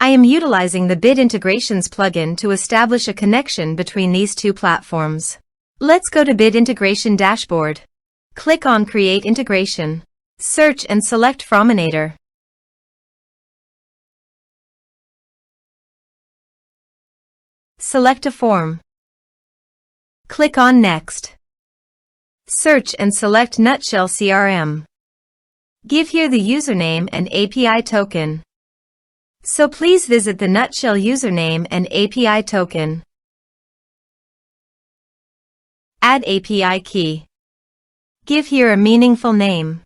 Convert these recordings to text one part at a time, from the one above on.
I am utilizing the Bit Integrations plugin to establish a connection between these two platforms. Let's go to Bit Integration Dashboard. Click on Create Integration. Search and select Forminator. Select a form. Click on Next. Search and select Nutshell CRM. Give here the username and API token. So please visit the Nutshell username and API token. Add API key. Give here a meaningful name.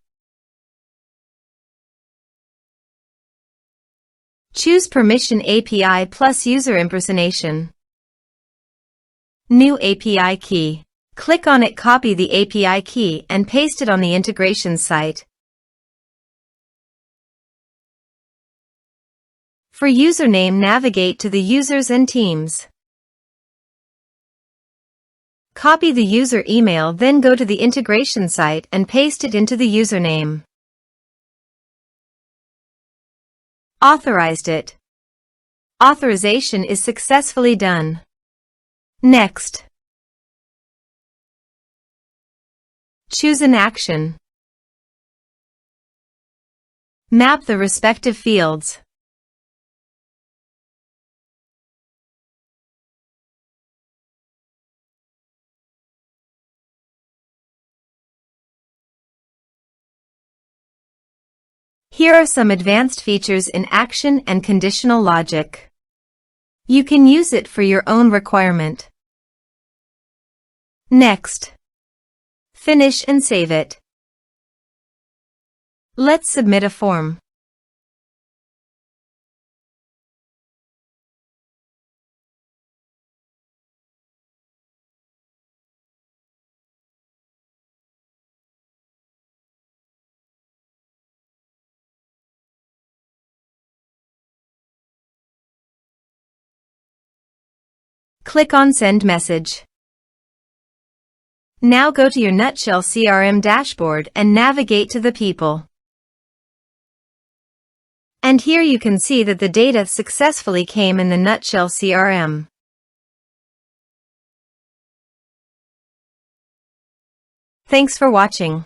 Choose Permission API plus User Impersonation. New API key. Click on it, copy the API key and paste it on the integration site. For username, navigate to the users and teams. Copy the user email, then go to the integration site and paste it into the username. Authorized it. Authorization is successfully done. Next. Choose an action. Map the respective fields. Here are some advanced features in action and conditional logic. You can use it for your own requirement. Next. Finish and save it. Let's submit a form. Click on Send Message. Now go to your Nutshell CRM dashboard and navigate to the people. And here you can see that the data successfully came in the Nutshell CRM. Thanks for watching.